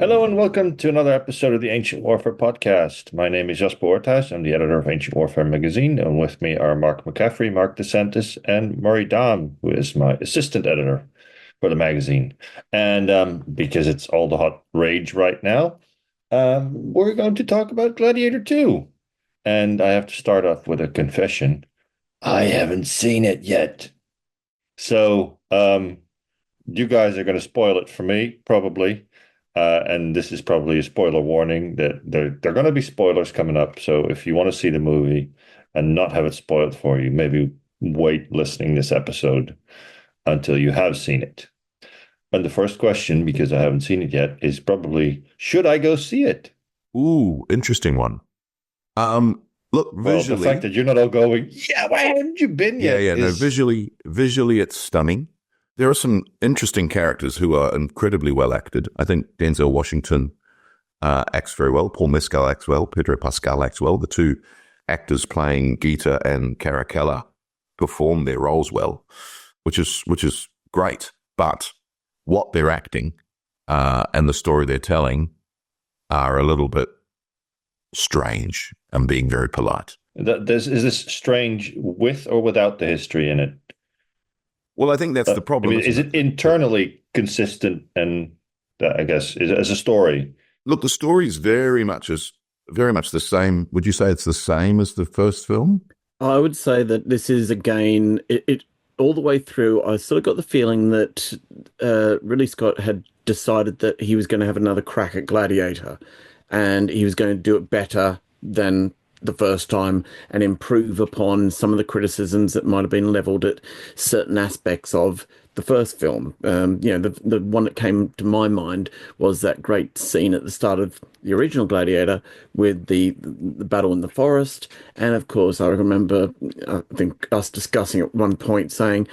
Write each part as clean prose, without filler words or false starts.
Hello and welcome to another episode of the Ancient Warfare Podcast. My name is Jasper Ortas. I'm the editor of Ancient Warfare magazine, and with me are Mark McCaffrey, Mark DeSantis, and Murray Dahm, who is my assistant editor for the magazine. And because it's all the hot rage right now, we're going to talk about Gladiator II. And I have to start off with a confession. I haven't seen it yet. So, you guys are going to spoil it for me, probably. And this is probably a spoiler warning that there are going to be spoilers coming up. So if you want to see the movie and not have it spoiled for you, maybe wait listening this episode until you have seen it. And the first question, because I haven't seen it yet, is probably, should I go see it? Ooh, interesting one. Look, Well, the fact visually, that you're not all going, yeah, why haven't you been yeah, yet? yeah, no, Is visually, it's stunning. There are some interesting characters who are incredibly well acted. I think Denzel Washington acts very well. Paul Mescal acts well. Pedro Pascal acts well. The two actors playing Gita and Caracalla perform their roles well, which is great. But what they're acting and the story they're telling are a little bit strange. I'm being very polite. is this strange with or without the history in it? Well, I think that's the I problem, mean, is isn't it it? internally consistent and I guess as a story? Look, the story is very much the same. Would you say it's the same as the first film? I would say that this is again it all the way through. I sort of got the feeling that Ridley Scott had decided that he was going to have another crack at Gladiator, and he was going to do it better than the first time and improve upon some of the criticisms that might have been leveled at certain aspects of the first film. The one that came to my mind was that great scene at the start of the original Gladiator with the battle in the forest. And of course, I remember, I think us discussing at one point saying,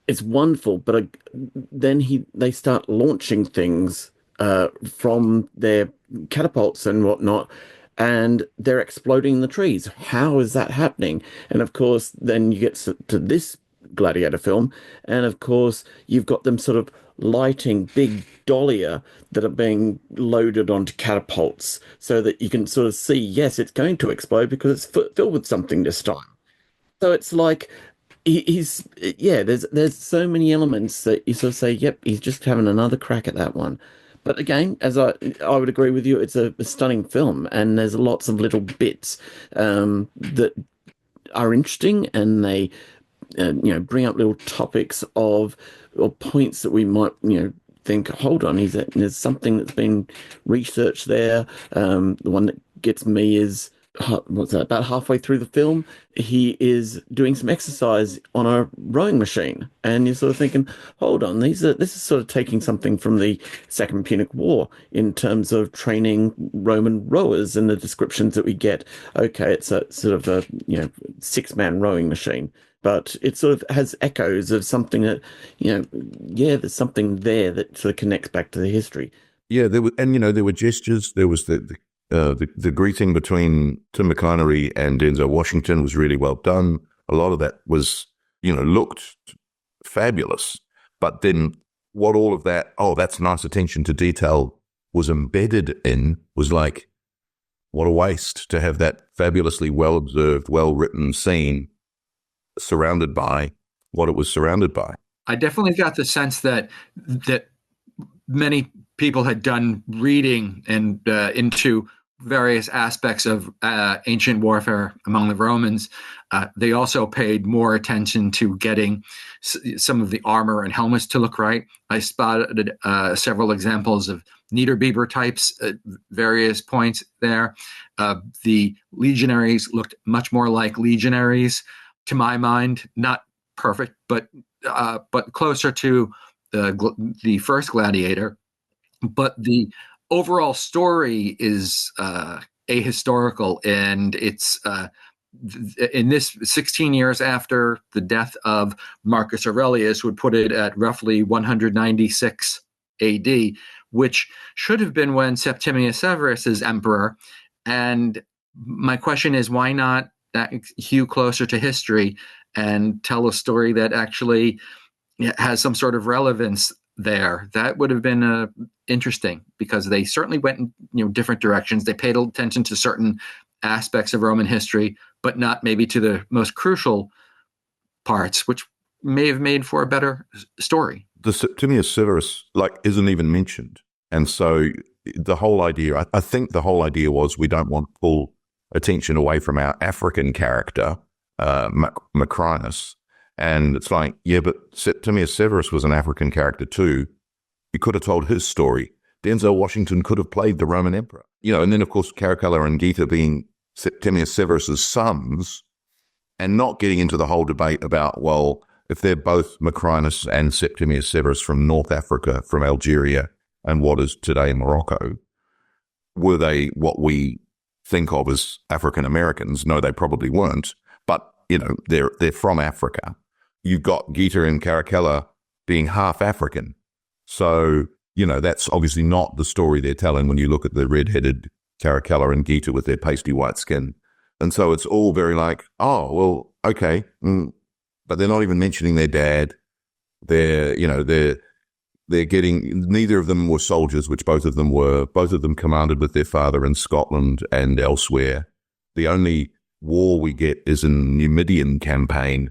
it's wonderful, but then they start launching things from their catapults and whatnot, and they're exploding in the trees. How is that happening? And of course, then you get to this Gladiator film, and of course, you've got them sort of lighting big dahlia that are being loaded onto catapults so that you can sort of see, yes, it's going to explode because it's filled with something this time. So it's like he's yeah, there's so many elements that you sort of say, yep, he's just having another crack at that one. But again, as I would agree with you, it's a stunning film, and there's lots of little bits that are interesting, and they bring up little topics of or points that we might think, hold on, there's something that's been researched there. The one that gets me is what's that? About halfway through the film, he is doing some exercise on a rowing machine, and you're sort of thinking, "Hold on, this is sort of taking something from the Second Punic War in terms of training Roman rowers and the descriptions that we get." Okay, it's a sort of a six-man rowing machine, but it sort of has echoes of something that yeah, there's something there that sort of connects back to the history. Yeah, there were gestures. There was the greeting between Tim McInerney and Denzel Washington was really well done. A lot of that was, looked fabulous. But then what all of that, that's nice attention to detail was embedded in was like, what a waste to have that fabulously well observed, well written scene surrounded by what it was surrounded by. I definitely got the sense that many people had done reading and into various aspects of ancient warfare among the Romans. They also paid more attention to getting some of the armor and helmets to look right. I spotted several examples of Niederbiber types at various points there. The legionaries looked much more like legionaries, to my mind. Not perfect, but closer to the first Gladiator. But the overall story is ahistorical, and it's in this 16 years after the death of Marcus Aurelius would put it at roughly 196 AD, which should have been when Septimius Severus is emperor. And my question is, why not hew closer to history and tell a story that actually has some sort of relevance there. That would have been interesting, because they certainly went in different directions. They paid attention to certain aspects of Roman history, but not maybe to the most crucial parts, which may have made for a better story. The Septimius Severus isn't even mentioned, and so the whole idea, I think the whole idea was, we don't want to pull attention away from our African character, Macrinus. And it's like, yeah, but Septimius Severus was an African character too. You could have told his story. Denzel Washington could have played the Roman emperor. And then, of course, Caracalla and Geta being Septimius Severus's sons, and not getting into the whole debate about, well, if they're both Macrinus and Septimius Severus from North Africa, from Algeria and what is today Morocco, were they what we think of as African Americans? No, they probably weren't. But, they're from Africa. You've got Geta and Caracalla being half African. So, that's obviously not the story they're telling when you look at the red-headed Caracalla and Geta with their pasty white skin. And so it's all very like, oh, well, okay. But they're not even mentioning their dad. They're getting, neither of them were soldiers, which both of them were. Both of them commanded with their father in Scotland and elsewhere. The only war we get is in the Numidian campaign,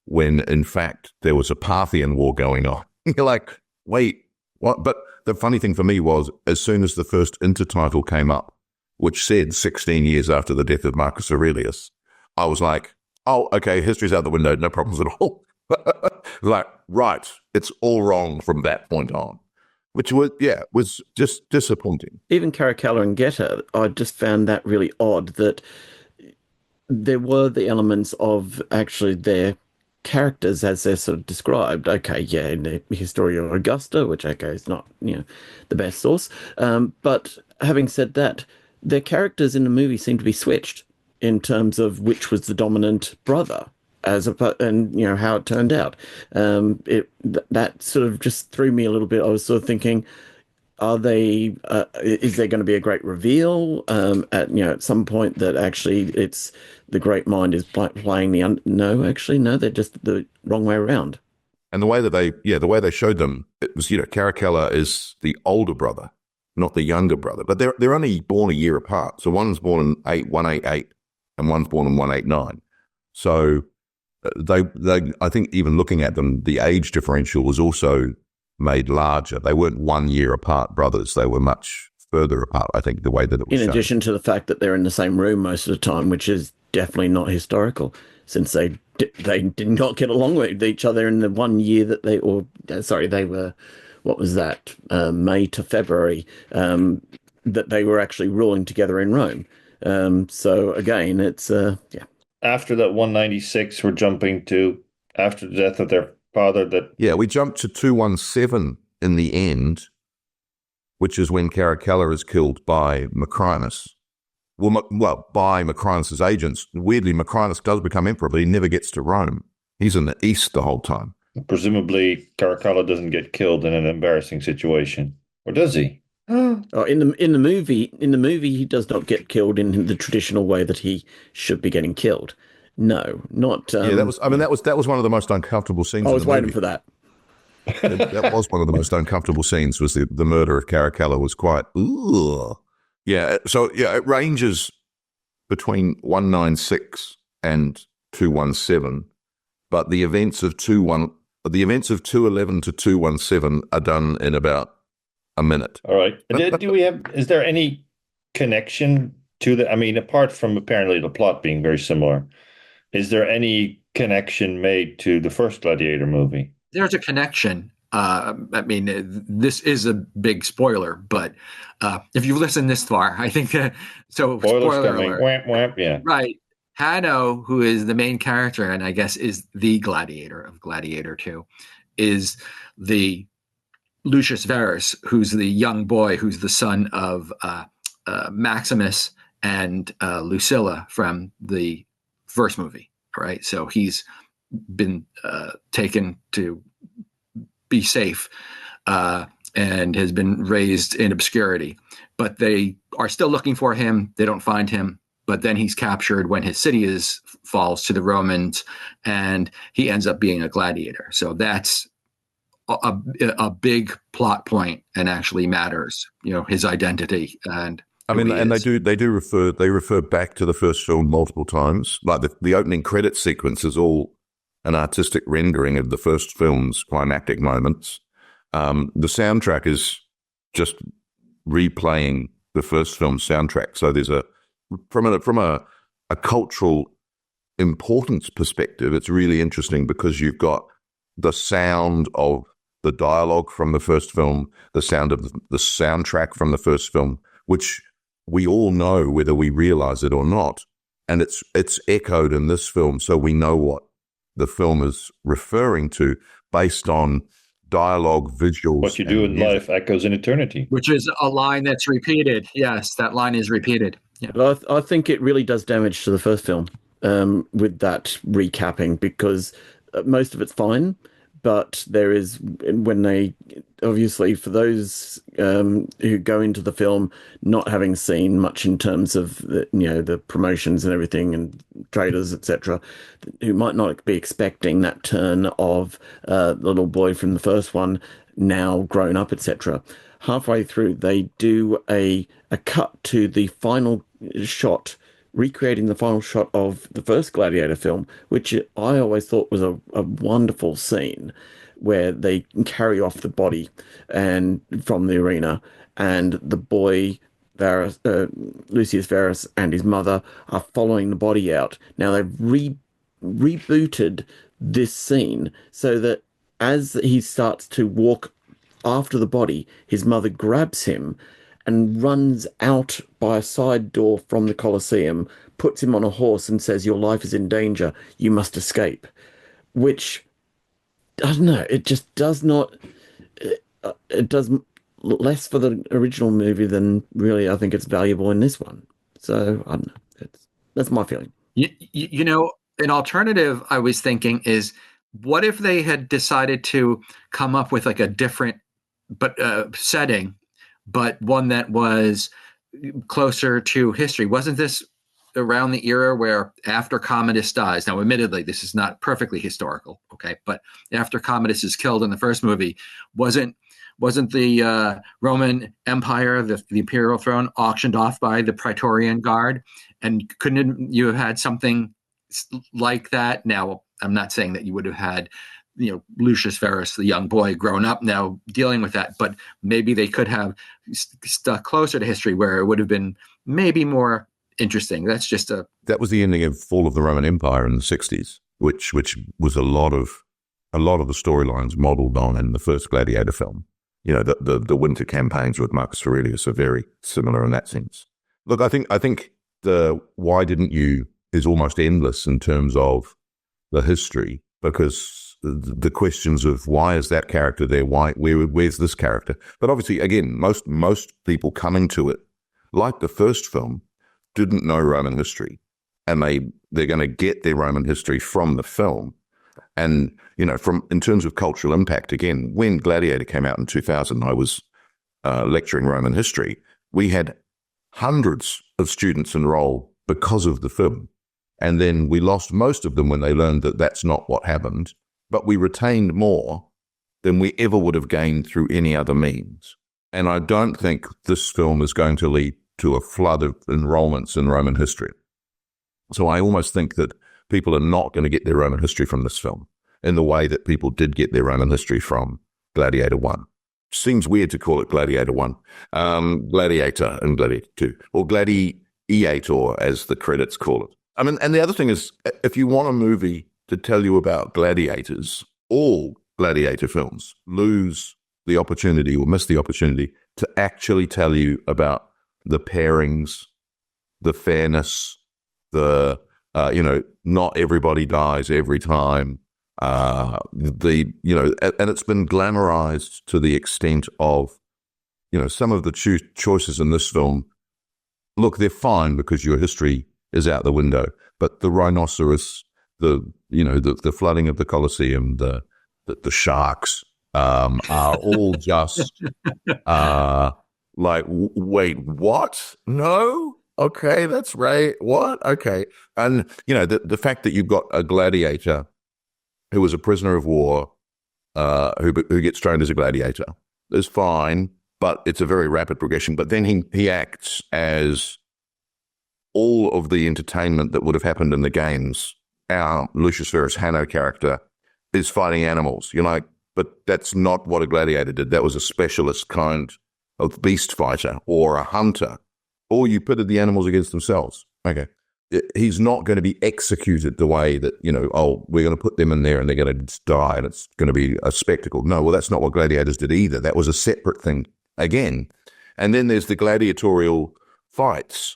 when in fact there was a Parthian war going on. You're like, wait, what? But the funny thing for me was, as soon as the first intertitle came up, which said 16 years after the death of Marcus Aurelius, I was like, oh, okay, history's out the window, no problems at all. Like, right, it's all wrong from that point on, which was just disappointing. Even Caracalla and Geta, I just found that really odd, that there were the elements of actually their characters as they're sort of described. Okay, yeah, in the Historia Augusta, which, okay, is not, the best source. But having said that, their characters in the movie seem to be switched in terms of which was the dominant brother, and how it turned out. That sort of just threw me a little bit. I was sort of thinking, is there going to be a great reveal at some point that actually it's the great mind is playing no, they're just the wrong way around. And the way they showed them, it was, Caracalla is the older brother, not the younger brother, but they're only born a year apart. So one's born in 188 and one's born in 189. So they I think even looking at them, the age differential was also made larger. They weren't 1 year apart brothers. They were much further apart, I think, the way that it was in shown. Addition to the fact that they're in the same room most of the time, which is definitely not historical, since they did not get along with each other in the 1 year that they were, what was that, May to February, that they were actually ruling together in Rome. So again, it's, yeah. After that 196, we're jumping to after the death of their father. We jumped to 217 in the end, which is when Caracalla is killed by Macrinus. Well, by Macrinus's agents. Weirdly, Macrinus does become emperor, but he never gets to Rome. He's in the east the whole time. Presumably, Caracalla doesn't get killed in an embarrassing situation, or does he? Oh, in the movie, he does not get killed in the traditional way that he should be getting killed. No, not. That was one of the most uncomfortable scenes. I was waiting for that. That was one of the most uncomfortable scenes. Was the murder of Caracalla was quite. Ugh. Yeah. So it ranges between 196 and 217, but the events of 211 to 217 are done in about a minute. All right. Is there any connection to the, I mean, apart from apparently the plot being very similar, is there any connection made to the first Gladiator movie? There's a connection. I mean, this is a big spoiler, but if you've listened this far, I think spoiler coming. Alert. Whamp, whamp, yeah. Right. Hanno, who is the main character, and I guess is the Gladiator of Gladiator II, is the Lucius Verus, who's the young boy who's the son of Maximus and Lucilla from the first movie, right? So he's been taken to be safe and has been raised in obscurity. But they are still looking for him. They don't find him. But then he's captured when his city falls to the Romans, and he ends up being a gladiator. So that's a big plot point and actually matters. His identity and. I mean, and they refer back to the first film multiple times. Like the opening credit sequence is all an artistic rendering of the first film's climactic moments. The soundtrack is just replaying the first film's soundtrack. So there's from a cultural importance perspective, it's really interesting because you've got the sound of the dialogue from the first film, the sound of the soundtrack from the first film, which we all know whether we realize it or not. And it's echoed in this film, so we know what the film is referring to based on dialogue, visuals. What you do in life echoes in eternity. Which is a line that's repeated. Yes, that line is repeated. Yeah. But I think it really does damage to the first film with that recapping, because most of it's fine, but there is, when they, obviously for those who go into the film not having seen much in terms of the promotions and everything and trailers, etc., who might not be expecting that turn of the little boy from the first one now grown up, etc. Halfway through, they do a cut to the final shot, recreating the final shot of the first Gladiator film, which I always thought was a wonderful scene, where they carry off the body and from the arena, and the boy Varus, Lucius Varus, and his mother are following the body out. Now they've rebooted this scene so that as he starts to walk after the body, his mother grabs him and runs out by a side door from the Colosseum, puts him on a horse and says, "Your life is in danger. You must escape." Which, I don't know, it just does not... It does less for the original movie than really I think it's valuable in this one. So, I don't know. That's my feeling. An alternative I was thinking is, what if they had decided to come up with like a different setting, but one that was closer to history? Wasn't this around the era where after Commodus dies? Now, admittedly, this is not perfectly historical, okay? But after Commodus is killed in the first movie, wasn't the Roman Empire, the imperial throne, auctioned off by the Praetorian Guard? And couldn't you have had something like that? Now, I'm not saying that you would have had Lucius Verus, the young boy, grown up now dealing with that, but maybe they could have stuck closer to history where it would have been maybe more interesting. That was the ending of Fall of the Roman Empire in the 60s, which was a lot of the storylines modeled on in the first Gladiator film. The winter campaigns with Marcus Aurelius are very similar in that sense. Look, I think the why didn't you is almost endless in terms of the history, because the questions of why is that character there, where's this character? But obviously, again, most people coming to it, like the first film, didn't know Roman history, and they're going to get their Roman history from the film. And in terms of cultural impact, again, when Gladiator came out in 2000, I was lecturing Roman history. We had hundreds of students enroll because of the film, and then we lost most of them when they learned that that's not what happened. But we retained more than we ever would have gained through any other means. And I don't think this film is going to lead to a flood of enrollments in Roman history. So I almost think that people are not going to get their Roman history from this film in the way that people did get their Roman history from Gladiator 1. Seems weird to call it Gladiator 1, Gladiator and Gladiator 2, or Gladiator as the credits call it. I mean, and the other thing is, if you want a movie to tell you about gladiators, all gladiator films lose the opportunity or miss the opportunity to actually tell you about the pairings, the fairness, not everybody dies every time. And it's been glamorized to the extent of, some of the choices in this film. Look, they're fine because your history is out the window, but the rhinoceros, the flooding of the Colosseum, the sharks are all just like, wait, what? No? Okay, that's right. What? Okay. And, the fact that you've got a gladiator who was a prisoner of war who gets trained as a gladiator, is fine, but it's a very rapid progression. But then he acts as all of the entertainment that would have happened in the games. Our Lucius Verus Hanno character is fighting animals. You're like, but that's not what a gladiator did. That was a specialist kind of beast fighter or a hunter, or you pitted the animals against themselves. Okay. He's not going to be executed the way that, we're going to put them in there and they're going to die and it's going to be a spectacle. No, well, that's not what gladiators did either. That was a separate thing again. And then there's the gladiatorial fights.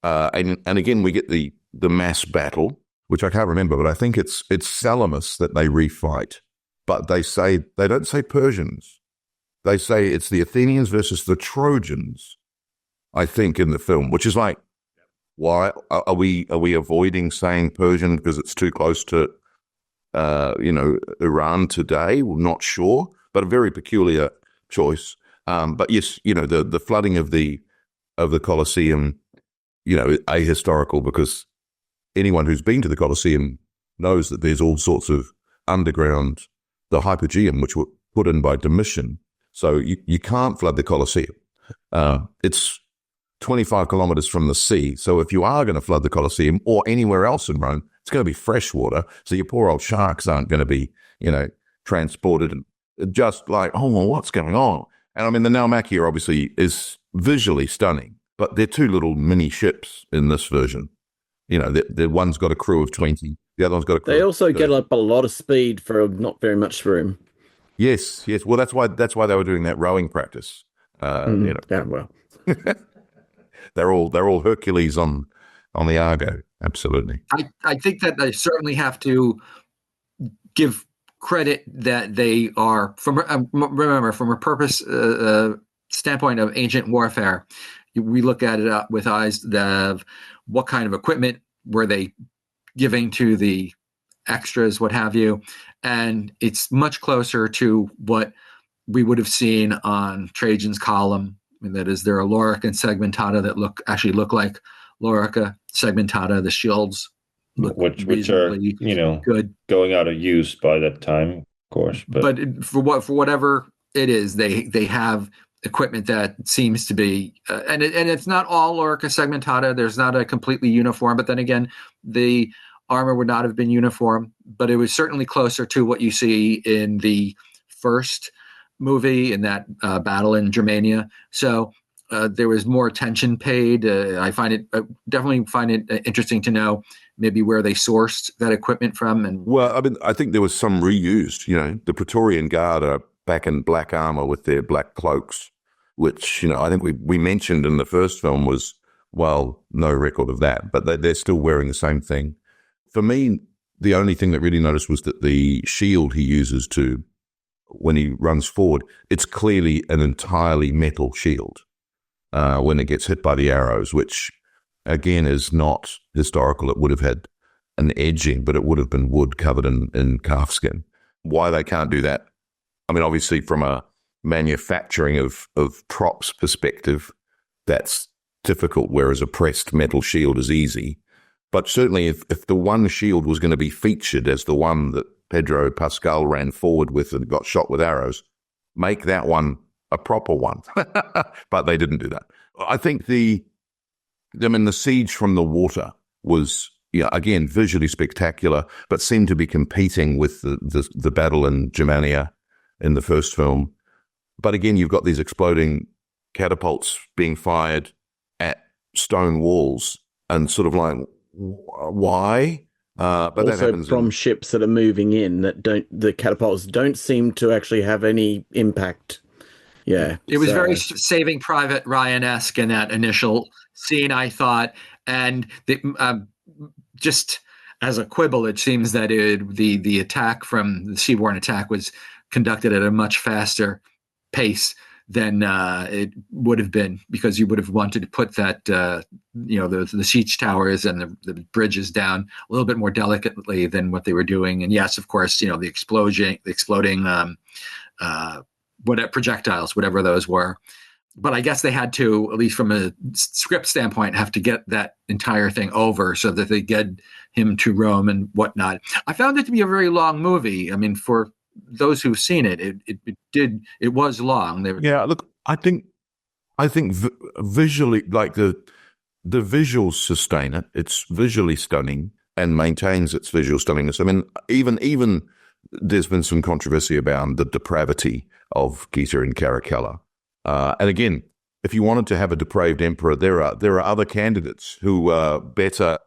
And again, we get the mass battle, which I can't remember, but I think it's Salamis that they refight. But they don't say Persians. They say it's the Athenians versus the Trojans, I think, in the film, which is like, why are we avoiding saying Persian because it's too close to, Iran today? We're not sure, but a very peculiar choice. But yes, the flooding of the Colosseum, ahistorical, because anyone who's been to the Colosseum knows that there's all sorts of underground, the hypogeum, which were put in by Domitian. So you can't flood the Colosseum. It's 25 kilometers from the sea. So if you are going to flood the Colosseum or anywhere else in Rome, it's going to be fresh water. So your poor old sharks aren't going to be, transported and just like, oh, well, what's going on? And I mean, the Naumachia obviously is visually stunning, but they're two little mini ships in this version. The one's got a crew of 20. The other one's got a crew. They also get up a lot of speed for not very much room. Yes. Well, that's why they were doing that rowing practice. Yeah, well. They're all Hercules on the Argo. Absolutely. I think that they certainly have to give credit that they are from a purpose standpoint of ancient warfare. We look at it with eyes of what kind of equipment were they giving to the extras, what have you, and it's much closer to what we would have seen on Trajan's column. And that is, there are Laurica and Segmentata that look like Laurica, Segmentata. The shields look which are good, going out of use by that time, of course. But for whatever it is, they have equipment that seems to be, and it's not all Laurica Segmentata. There's not a completely uniform, but then again, the armor would not have been uniform, but it was certainly closer to what you see in the first movie in that battle in Germania. So there was more attention paid. I definitely find it interesting to know maybe where they sourced that equipment from. And well, I mean, I think there was some reused. The Praetorian Guard are back in black armor with their black cloaks, which I think we mentioned in the first film was, well, no record of that, but they're still wearing the same thing. For me, the only thing that really noticed was that the shield he uses when he runs forward, it's clearly an entirely metal shield when it gets hit by the arrows, which again is not historical. It would have had an edging, but it would have been wood covered in calfskin. Why they can't do that? I mean, obviously from a manufacturing of props perspective, that's difficult, whereas a pressed metal shield is easy. But certainly if the one shield was going to be featured as the one that Pedro Pascal ran forward with and got shot with arrows, make that one a proper one. But they didn't do that. I think the siege from the water was, again, visually spectacular, but seemed to be competing with the battle in Germania in the first film. But again, you've got these exploding catapults being fired at stone walls and sort of like, why? But also that happens from ships that are moving in the catapults don't seem to actually have any impact. Yeah. It was very Saving Private Ryan-esque in that initial scene, I thought. And just as a quibble, it seems that the attack from the seaborne attack was conducted at a much faster pace than it would have been, because you would have wanted to put that, the siege towers and the bridges down a little bit more delicately than what they were doing. And yes, of course, the exploding projectiles, whatever those were. But I guess they had to, at least from a script standpoint, have to get that entire thing over so that they get him to Rome and whatnot. I found it to be a very long movie. I mean, for those who've seen it, it was long. Yeah, look, I think visually, like the visuals sustain it. It's visually stunning and maintains its visual stunningness. I mean, even there's been some controversy about the depravity of Gita and Caracalla. And again, if you wanted to have a depraved emperor, there are other candidates who are better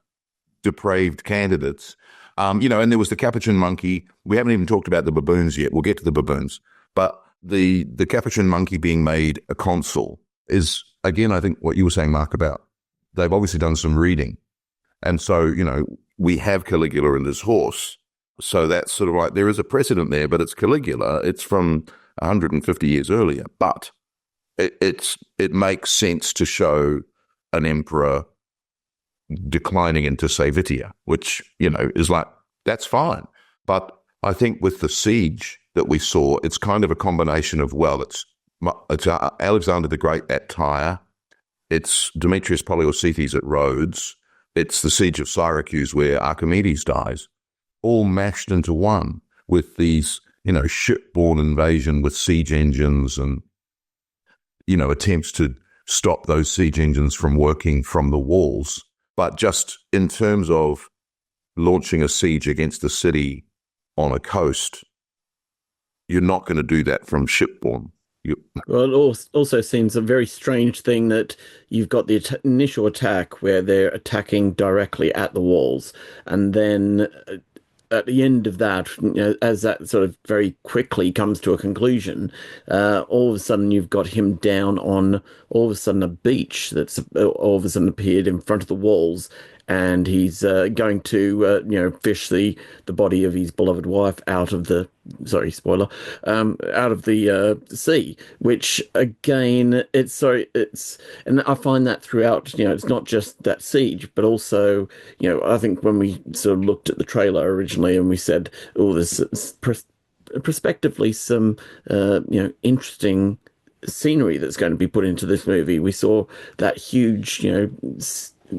depraved candidates. And there was the capuchin monkey. We haven't even talked about the baboons yet. We'll get to the baboons. But the capuchin monkey being made a consul is, again, I think what you were saying, Mark, about they've obviously done some reading. And so, we have Caligula and his horse. So that's sort of like, there is a precedent there, but it's Caligula. It's from 150 years earlier. But it makes sense to show an emperor declining into Savitia, which, is like, that's fine. But I think with the siege that we saw, it's kind of a combination of, well, it's Alexander the Great at Tyre, it's Demetrius Poliorcetes at Rhodes, it's the siege of Syracuse where Archimedes dies, all mashed into one with these, shipborne invasion with siege engines and, attempts to stop those siege engines from working from the walls. But just in terms of launching a siege against a city on a coast, you're not going to do that from shipborne. Well, it also seems a very strange thing that you've got the initial attack where they're attacking directly at the walls, and then at the end of that, as that sort of very quickly comes to a conclusion, all of a sudden you've got him down on all of a sudden a beach that's all of a sudden appeared in front of the walls, and he's going to fish the body of his beloved wife out of the spoiler, out of the sea. Which again, and I find that throughout. It's not just that siege, but also I think when we sort of looked at the trailer originally and we said, oh, there's prospectively some interesting scenery that's going to be put into this movie. We saw that huge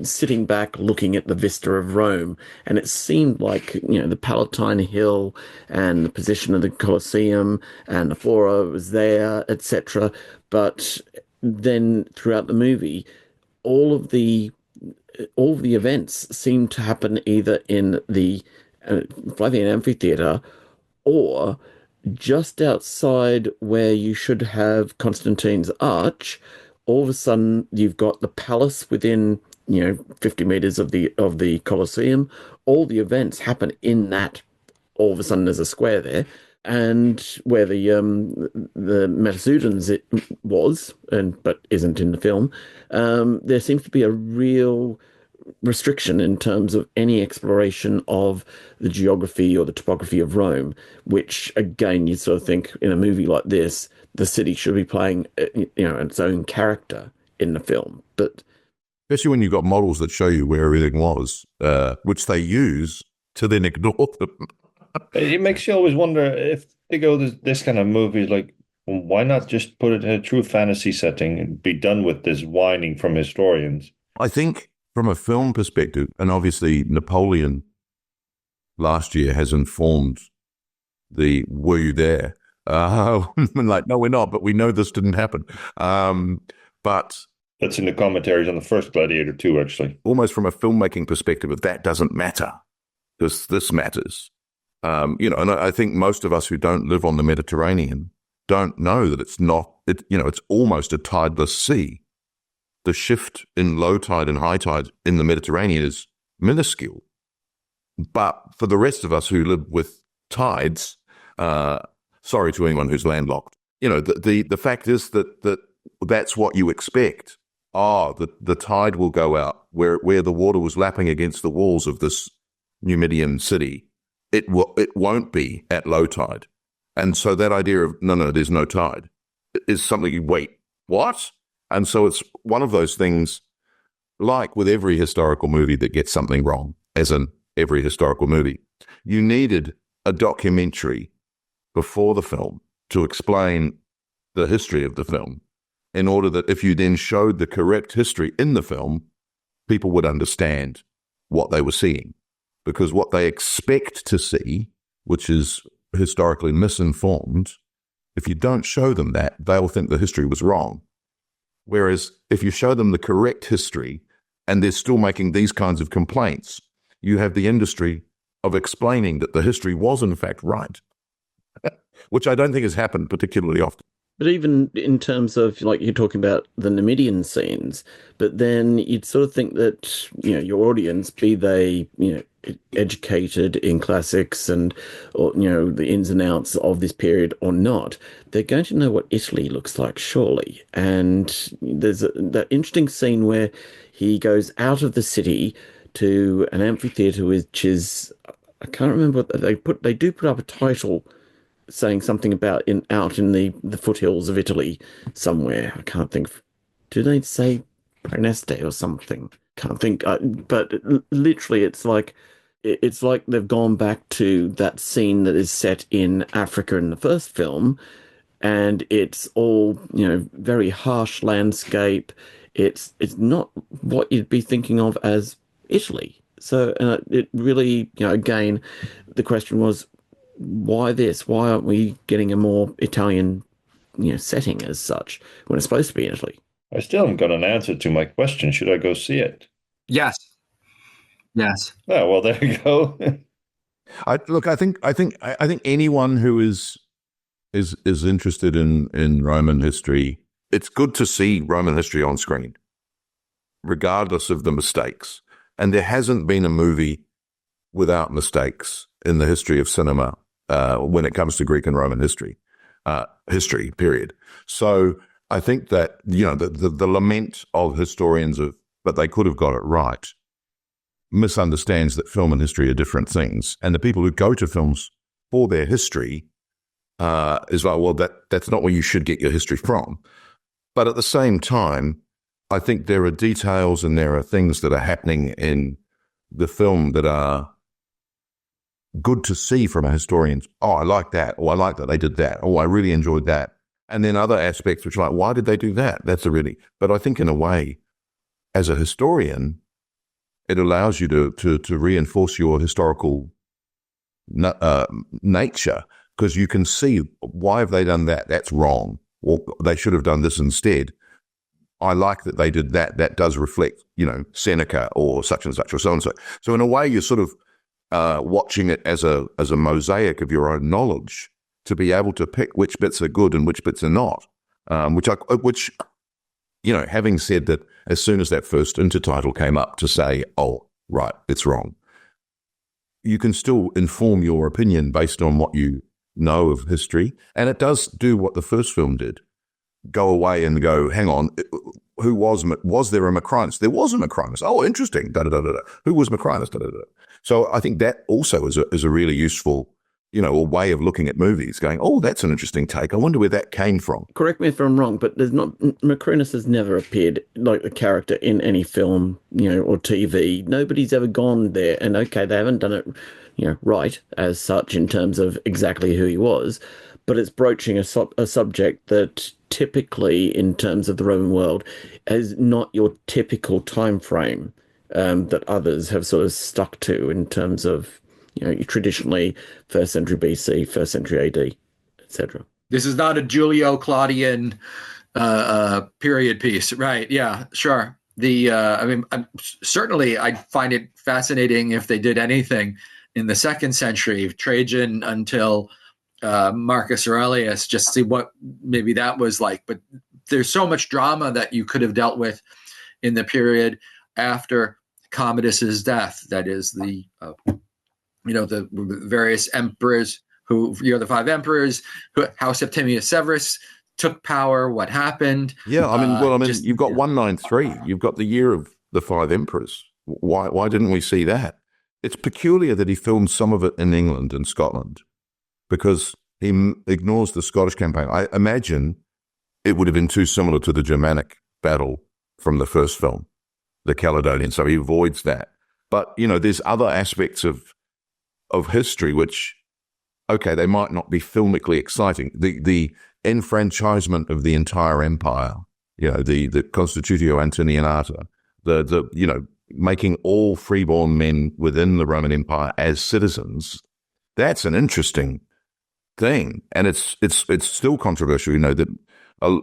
sitting back looking at the vista of Rome, and it seemed like the Palatine Hill and the position of the Colosseum and the Fora was there, etc. But then throughout the movie, all of the events seem to happen either in the Flavian Amphitheatre or just outside where you should have Constantine's Arch. All of a sudden you've got the palace within 50 meters of the Colosseum. All the events happen in that. All of a sudden, there's a square there, and where the Metazoodons it was, but isn't in the film. There seems to be a real restriction in terms of any exploration of the geography or the topography of Rome. Which again, you sort of think in a movie like this, the city should be playing its own character in the film, but. Especially when you've got models that show you where everything was, which they use to then ignore them. It makes you always wonder if they go this kind of movie, like, why not just put it in a true fantasy setting and be done with this whining from historians? I think from a film perspective, and obviously Napoleon last year has informed the were you there? Like, no, we're not, but we know this didn't happen. But that's in the commentaries on the first Gladiator II, actually. Almost from a filmmaking perspective, that doesn't matter. This matters. And I think most of us who don't live on the Mediterranean don't know that it's not, it's almost a tideless sea. The shift in low tide and high tide in the Mediterranean is minuscule. But for the rest of us who live with tides, sorry to anyone who's landlocked, the fact is that that's what you expect. The tide will go out where the water was lapping against the walls of this Numidian city. It won't be at low tide. And so that idea of, no, there's no tide is something you wait, what? And so it's one of those things, like with every historical movie that gets something wrong, as in every historical movie, you needed a documentary before the film to explain the history of the film, in order that if you then showed the correct history in the film, people would understand what they were seeing. Because what they expect to see, which is historically misinformed, if you don't show them that, they'll think the history was wrong. Whereas if you show them the correct history and they're still making these kinds of complaints, you have the industry of explaining that the history was in fact right, which I don't think has happened particularly often. But even in terms of, like, you're talking about the Numidian scenes, but then you'd sort of think that, your audience, be they, educated in classics and, or, the ins and outs of this period or not, they're going to know what Italy looks like, surely. And there's that interesting scene where he goes out of the city to an amphitheater, which is, I can't remember what they do put up a title saying something about out in the foothills of Italy somewhere. I can't think. Do they say Preneste or something? Can't think. But literally, it's like they've gone back to that scene that is set in Africa in the first film, and it's all very harsh landscape. It's not what you'd be thinking of as Italy. So it really, again, the question was, why this? Why aren't we getting a more Italian, setting as such when it's supposed to be in Italy? I still haven't got an answer to my question. Should I go see it? Yes. Yes. Oh, well, there you go. I think anyone who is interested in Roman history, it's good to see Roman history on screen, regardless of the mistakes. And there hasn't been a movie without mistakes in the history of cinema when it comes to Greek and Roman history, period. So I think that, the lament of historians but they could have got it right, misunderstands that film and history are different things. And the people who go to films for their history is like, well, that's not where you should get your history from. But at the same time, I think there are details and there are things that are happening in the film that are good to see from a historian's, oh, I like that, or I like that they did that, oh, I really enjoyed that. And then other aspects which are like, why did they do that? But I think in a way, as a historian, it allows you to reinforce your historical nature, because you can see, why have they done that? That's wrong. Or they should have done this instead. I like that they did that. That does reflect, Seneca or such and such or so and so. So in a way, you're sort of watching it as a mosaic of your own knowledge to be able to pick which bits are good and which bits are not. Which having said that, as soon as that first intertitle came up to say, oh, right, it's wrong, you can still inform your opinion based on what you know of history. And it does do what the first film did. Go away and go, hang on, who was there a Macrinus? There was a Macrinus. Oh, interesting. Who was Macrinus? So I think that also is a really useful, a way of looking at movies, going, oh, that's an interesting take. I wonder where that came from. Correct me if I'm wrong, but Macrinus has never appeared like the character in any film, or TV. Nobody's ever gone there, and okay, they haven't done it, right as such in terms of exactly who he was, but it's broaching a subject that typically, in terms of the Roman world, is not your typical time frame that others have sort of stuck to in terms of, traditionally 1st century BC, 1st century AD, etc. This is not a Julio-Claudian period piece, right? Yeah, sure. Certainly I'd find it fascinating if they did anything in the 2nd century, Trajan until Marcus Aurelius, just see what maybe that was like. But there's so much drama that you could have dealt with in the period after Commodus's death. That is the various emperors the 5 emperors, how Septimius Severus took power, what happened. Yeah, you've got 193. You've got the year of the 5 emperors. Why didn't we see that? It's peculiar that he filmed some of it in England and Scotland, because he ignores the Scottish campaign. I imagine it would have been too similar to the Germanic battle from the first film, the Caledonian, so he avoids that. But, there's other aspects of history which, okay, they might not be filmically exciting. The enfranchisement of the entire empire, the Constitutio Antonianata, the making all freeborn men within the Roman Empire as citizens, that's an interesting thing, and it's still controversial. That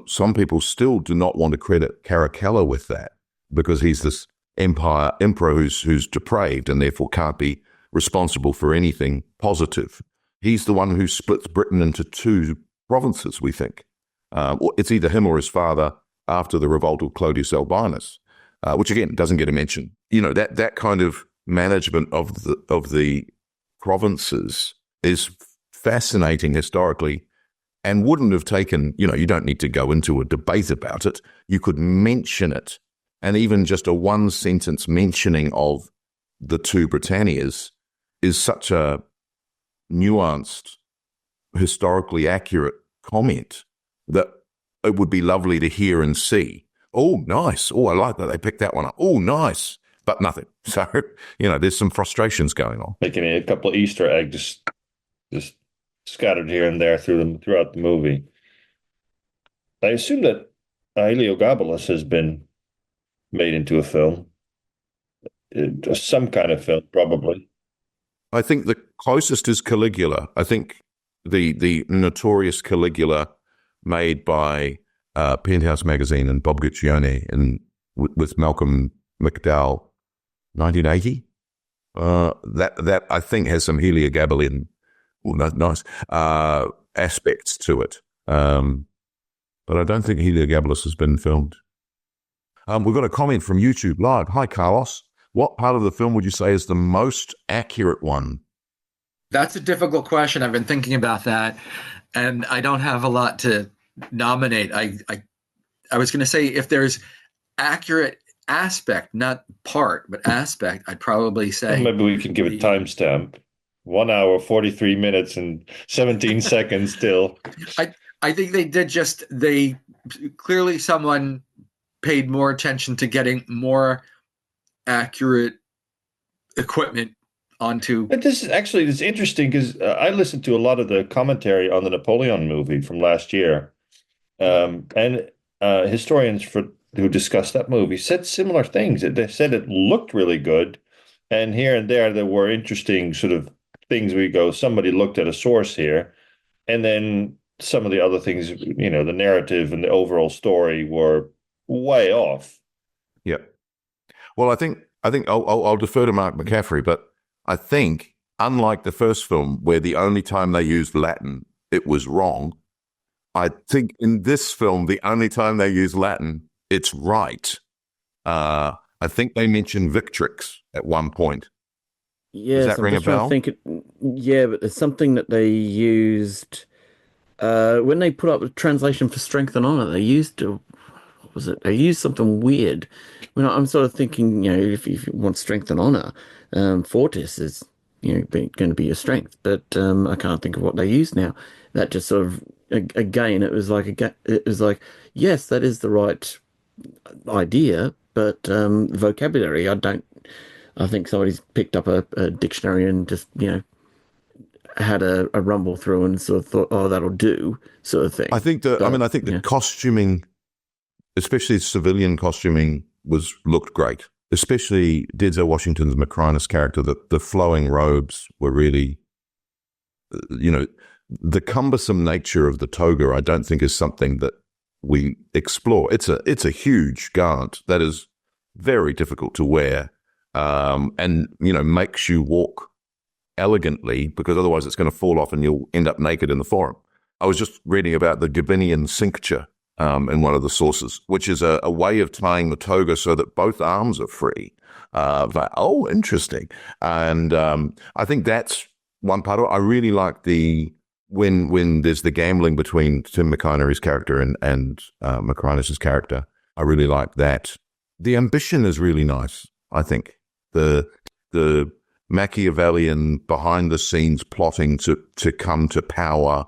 some people still do not want to credit Caracalla with that because he's this emperor who's depraved and therefore can't be responsible for anything positive. He's the one who splits Britain into two provinces, we think. It's either him or his father after the revolt of Clodius Albinus, which again doesn't get a mention. That kind of management of the provinces is fascinating historically and wouldn't have taken, you don't need to go into a debate about it. You could mention it. And even just a one sentence mentioning of the two Britannias is such a nuanced, historically accurate comment that it would be lovely to hear and see. Oh, nice. Oh, I like that they picked that one up. Oh, nice. But nothing. So, there's some frustrations going on. Making a couple of Easter eggs just scattered here and there throughout the movie. I assume that Heliogabalus has been made into a film. Some kind of film, probably. I think the closest is Caligula. I think the notorious Caligula made by Penthouse Magazine and Bob Guccione with Malcolm McDowell, 1980. That I think has some Heliogabalian, nice aspects to it. But I don't think Heliogabalus has been filmed. We've got a comment from YouTube Live. Hi, Carlos. What part of the film would you say is the most accurate one? That's a difficult question. I've been thinking about that, and I don't have a lot to nominate. I was going to say if there's accurate aspect, not part, but aspect, I'd probably say. Well, maybe we can give a timestamp. 1 hour, 43 minutes, and 17 seconds still. I think they clearly someone paid more attention to getting more accurate equipment onto. But this is interesting because I listened to a lot of the commentary on the Napoleon movie from last year, and historians who discussed that movie said similar things. They said it looked really good, and here and there were interesting sort of things where you go, somebody looked at a source here, and then some of the other things, the narrative and the overall story were way off. Yeah. Well, I think I'll defer to Mark McCaffrey, but I think unlike the first film where the only time they used Latin, it was wrong. I think in this film, the only time they use Latin, it's right. I think they mentioned Victrix at one point. Yes, does that ring a bell? But there's something that they used when they put up the translation for Strength and Honor. They used what was it? They used something weird. I'm sort of thinking, if you want Strength and Honor, Fortis is going to be your strength, but I can't think of what they use now. That just sort of again, it was like yes, that is the right idea, but vocabulary, I think somebody's picked up a dictionary and just had a rumble through and sort of thought, oh, that'll do, sort of thing. I think the costuming, especially civilian costuming, looked great. Especially Denzel Washington's Macrinus character, the flowing robes were really, the cumbersome nature of the toga, I don't think is something that we explore. It's a huge garment that is very difficult to wear, and makes you walk elegantly because otherwise it's going to fall off and you'll end up naked in the forum. I was just reading about the Gabinian cincture in one of the sources, which is a way of tying the toga so that both arms are free. Interesting. And I think that's one part of it. I really like when there's the gambling between Tim McInerney's character and Macrinus's character. I really like that. The ambition is really nice, I think. The Machiavellian behind the scenes plotting to come to power.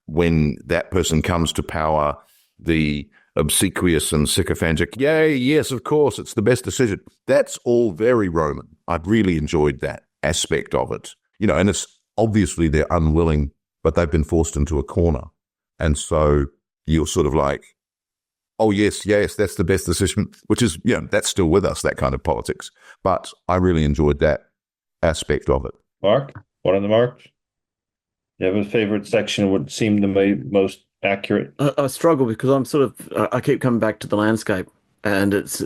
When that person comes to power, the obsequious and sycophantic, yay, yes, of course, it's the best decision. That's all very Roman. I've really enjoyed that aspect of it. And it's obviously they're unwilling, but they've been forced into a corner. And so you're sort of like, oh, yes, that's the best decision, which is, that's still with us, that kind of politics. But I really enjoyed that aspect of it. Mark, what are the marks? You have a favorite section would seem to me most accurate? I struggle because I'm sort of I keep coming back to the landscape, and it's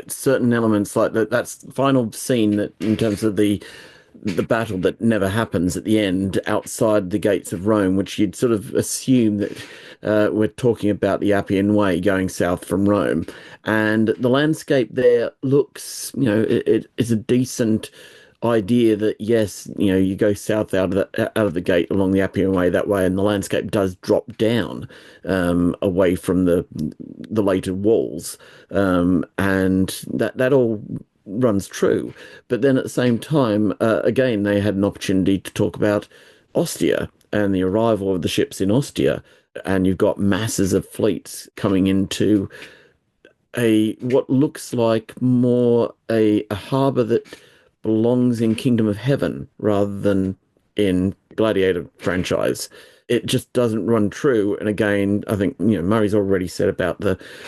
certain elements like that. That's the final scene that in terms of the battle that never happens at the end outside the gates of Rome, which you'd sort of assume that we're talking about the Appian Way going south from Rome, and the landscape there looks, it's a decent idea that yes, you go south out of the gate along the Appian Way that way, and the landscape does drop down away from the later walls, and that all runs true. But then at the same time, again, they had an opportunity to talk about Ostia and the arrival of the ships in Ostia, and you've got masses of fleets coming into a what looks like more a harbour that belongs in Kingdom of Heaven rather than in Gladiator franchise. It just doesn't run true. And again, I think Murray's already said about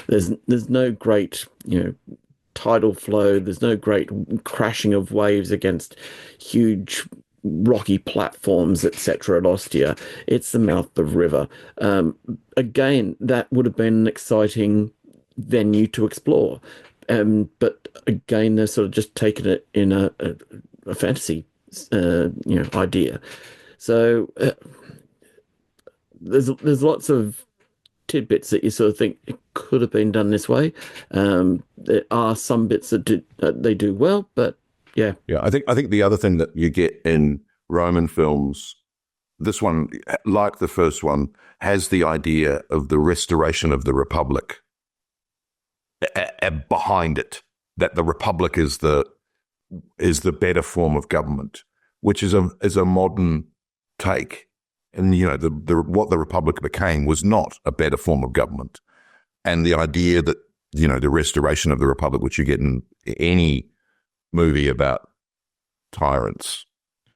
there's no great tidal flow. There's no great crashing of waves against huge rocky platforms, etc. at Ostia. It's the mouth of the river. Again, that would have been an exciting venue to explore. But again, they're sort of just taking it in a fantasy, idea. So there's lots of tidbits that you sort of think it could have been done this way. There are some bits that they do well, but yeah. Yeah, I think the other thing that you get in Roman films, this one, like the first one, has the idea of the restoration of the Republic behind it, that the Republic is the better form of government, which is a modern take. And what the Republic became was not a better form of government. And the idea that the restoration of the Republic, which you get in any movie about tyrants,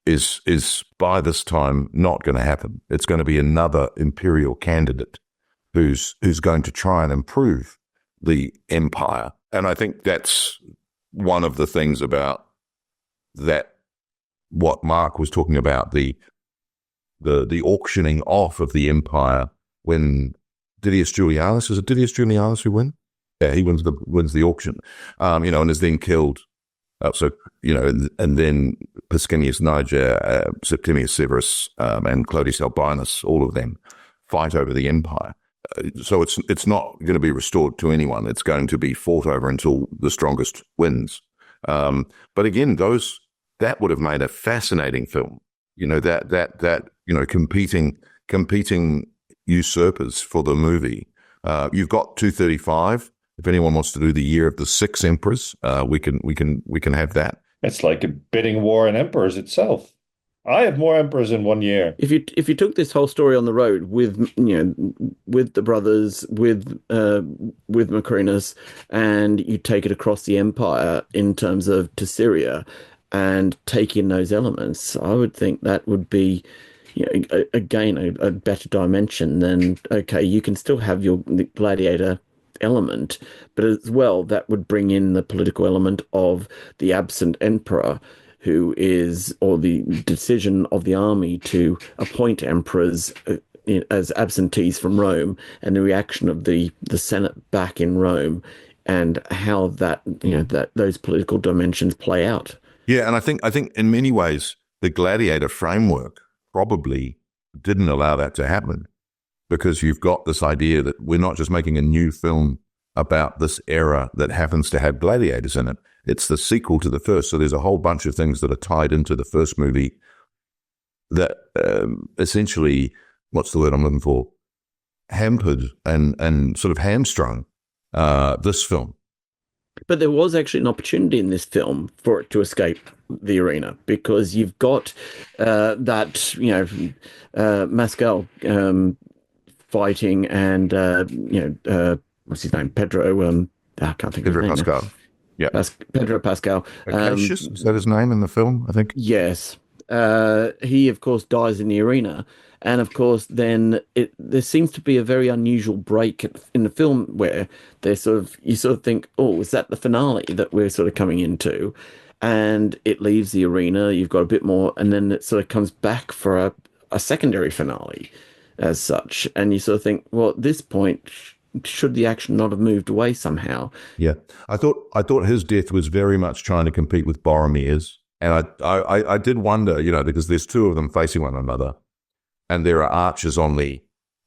is by this time not going to happen. It's going to be another imperial candidate who's going to try and improve the empire. And I think that's one of the things about that, what Mark was talking about, the auctioning off of the empire when Didius Julianus, is it Didius Julianus who wins? Yeah, he wins the auction, and is then killed. And then Pasquinius Niger, Septimius Severus, and Clodius Albinus, all of them fight over the empire. So it's not going to be restored to anyone. It's going to be fought over until the strongest wins. But again, that would have made a fascinating film. Competing usurpers for the movie. You've got 235. If anyone wants to do the year of the six emperors, we can have that. It's like a bidding war in emperors itself. I have more emperors in 1 year. If you took this whole story on the road with with the brothers, with Macrinus, and you take it across the empire in terms of to Syria and take in those elements, I would think that would be again a better dimension than, okay, you can still have your gladiator element, but as well that would bring in the political element of the absent emperor, who is, or the decision of the army to appoint emperors as absentees from Rome, and the reaction of the Senate back in Rome, and how that that those political dimensions play out. Yeah, and I think in many ways the gladiator framework probably didn't allow that to happen, because you've got this idea that we're not just making a new film about this era that happens to have gladiators in it. It's the sequel to the first. So there's a whole bunch of things that are tied into the first movie that essentially, what's the word I'm looking for, hampered and sort of hamstrung this film. But there was actually an opportunity in this film for it to escape the arena, because you've got Mascal fighting, and what's his name, Pedro. I can't think Pedro of his name. Pascal. Yeah, Pedro Pascal. Acacius, is that his name in the film? I think. Yes. He of course dies in the arena, and of course then there seems to be a very unusual break in the film where you sort of think, oh, is that the finale that we're sort of coming into? And it leaves the arena. You've got a bit more, and then it sort of comes back for a secondary finale as such. And you sort of think, well, at this point, should the action not have moved away somehow? Yeah, I thought his death was very much trying to compete with Boromir's, and I did wonder, because there's two of them facing one another, and there are archers on the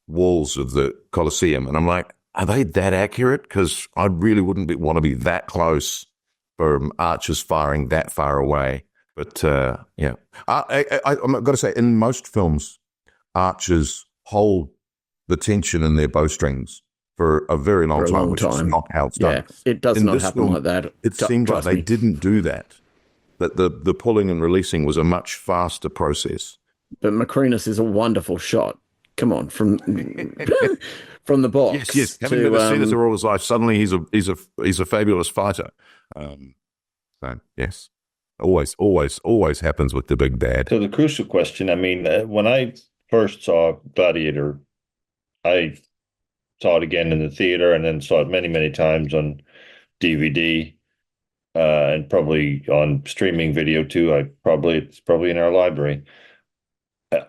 walls of the Colosseum, and I'm like, are they that accurate? Because I really wouldn't want to be that close for archers firing that far away. But yeah, I'm got to say, in most films, archers hold the tension in their bowstrings for a very long time, which is not how it's done. Yeah, it does not happen like that. It seemed like they didn't do that. That the pulling and releasing was a much faster process. But Macrinus is a wonderful shot. Come on, from the box. Yes. Having never seen this all his life, suddenly he's a fabulous fighter. So yes, always happens with the big dad. So the crucial question, I mean, when I first saw Gladiator, I saw it again in the theater and then saw it many, many times on DVD and probably on streaming video too. It's probably in our library.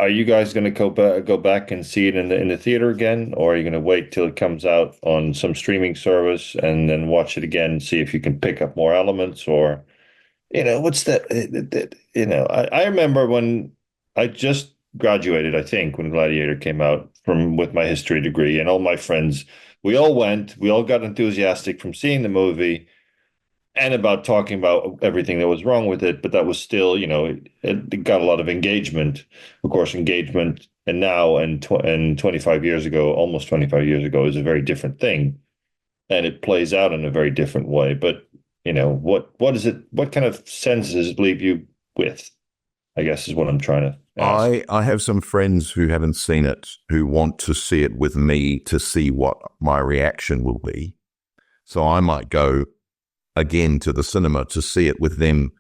Are you guys going to go back and see it in the theater again, or are you going to wait till it comes out on some streaming service and then watch it again and see if you can pick up more elements? Or, what's that? I remember when I just graduated, I think, when Gladiator came out with my history degree, and all my friends, we all got enthusiastic from seeing the movie and about talking about everything that was wrong with it, but that was still, it got a lot of engagement. Of course, engagement, and now and 25 years ago, almost 25 years ago, is a very different thing, and it plays out in a very different way. But what is it? What kind of sense does it leave you with? I guess is what I'm trying to ask. I have some friends who haven't seen it who want to see it with me to see what my reaction will be. So I might go again to the cinema to see it with them,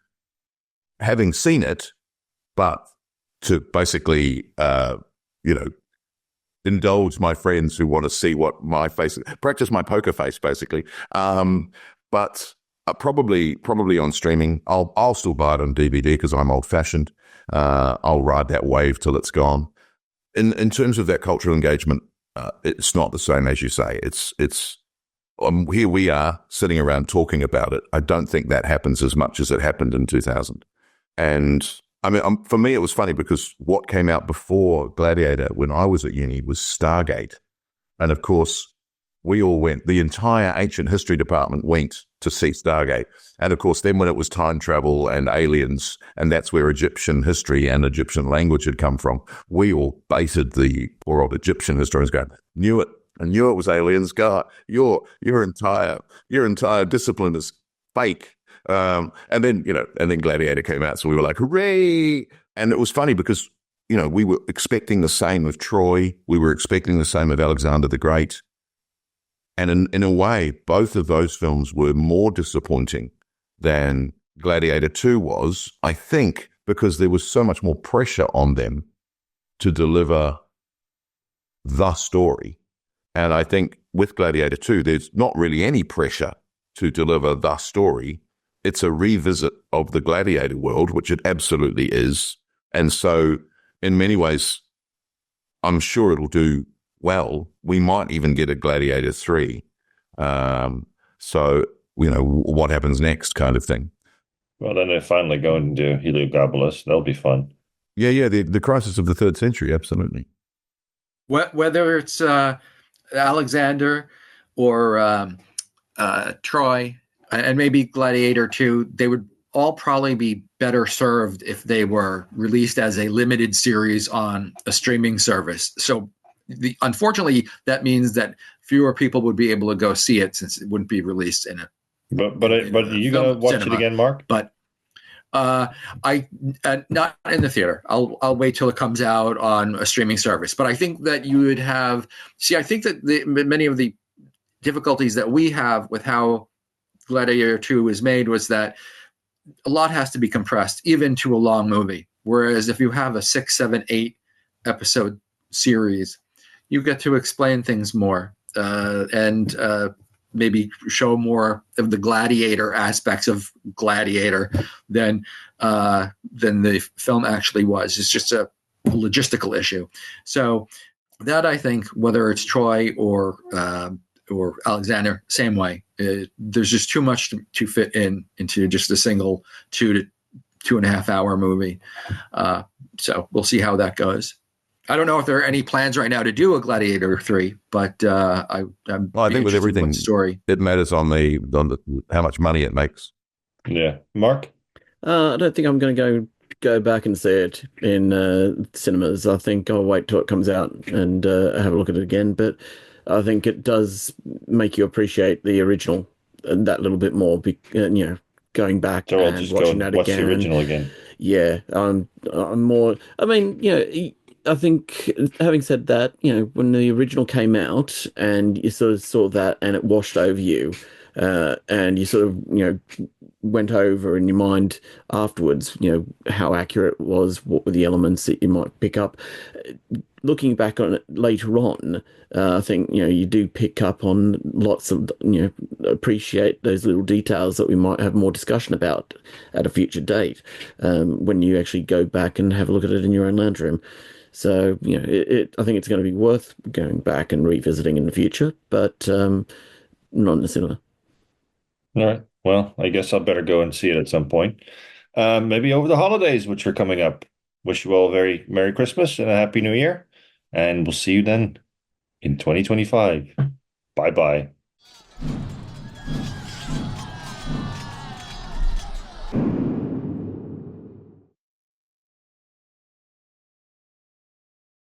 having seen it, but to basically, indulge my friends who want to see what my face, practice my poker face, basically. But probably on streaming. I'll still buy it on DVD because I'm old fashioned. I'll ride that wave till it's gone. In terms of that cultural engagement, it's not the same as you say. It's here we are sitting around talking about it. I don't think that happens as much as it happened in 2000. And I mean, for me, it was funny because what came out before Gladiator when I was at uni was Stargate. And of course, we all went, the entire ancient history department went to see Stargate. And of course, then when it was time travel and aliens, and that's where Egyptian history and Egyptian language had come from, we all baited the poor old Egyptian historians going, knew it. I knew it was aliens. God, your entire discipline is fake. And then Gladiator came out, so we were like, hooray! And it was funny because we were expecting the same of Troy, we were expecting the same of Alexander the Great, and in a way, both of those films were more disappointing than Gladiator II was. I think because there was so much more pressure on them to deliver the story. And I think with Gladiator 2, there's not really any pressure to deliver the story. It's a revisit of the Gladiator world, which it absolutely is. And so in many ways, I'm sure it'll do well. We might even get a Gladiator 3. So, what happens next kind of thing. Well, then they're finally going to Heliogabalus. That'll be fun. Yeah, the crisis of the 3rd century, absolutely. Whether it's Alexander or Troy, and maybe Gladiator 2, they would all probably be better served if they were released as a limited series on a streaming service. So unfortunately, that means that fewer people would be able to go see it since it wouldn't be released in a. But are you going to watch it again, Mark? But I not in the theater. I'll wait till it comes out on a streaming service. But I think that you would have. See, I think that many of the difficulties that we have with how Gladiator 2 is made was that a lot has to be compressed, even to a long movie. Whereas if you have a 6, 7, 8 episode series, you get to explain things more and maybe show more of the gladiator aspects of Gladiator than the film actually was. It's just logistical issue. So that, I think, whether it's Troy or Alexander, same way. There's just too much to fit into just a single 2.5 hour movie. So we'll see how that goes. I don't know if there are any plans right now to do a Gladiator 3, but I think with everything, story it matters on the how much money it makes. Yeah, Mark. I don't think I'm going to go back and see it in cinemas. I think I'll wait till it comes out and have a look at it again. But I think it does make you appreciate the original that little bit more. Going back So I'll and just watching go that watch again. the original again. Yeah, I'm more. I mean, I think having said that, when the original came out and you sort of saw that and it washed over you, and you sort of, went over in your mind afterwards, how accurate it was, what were the elements that you might pick up. Looking back on it later on, I think, you do pick up on lots of, appreciate those little details that we might have more discussion about at a future date, when you actually go back and have a look at it in your own lounge room. So, I think it's going to be worth going back and revisiting in the future, but not in the cinema. All right. Well, I guess I'll better go and see it at some point. Maybe over the holidays, which are coming up. Wish you all a very Merry Christmas and a Happy New Year. And we'll see you then in 2025. Bye bye.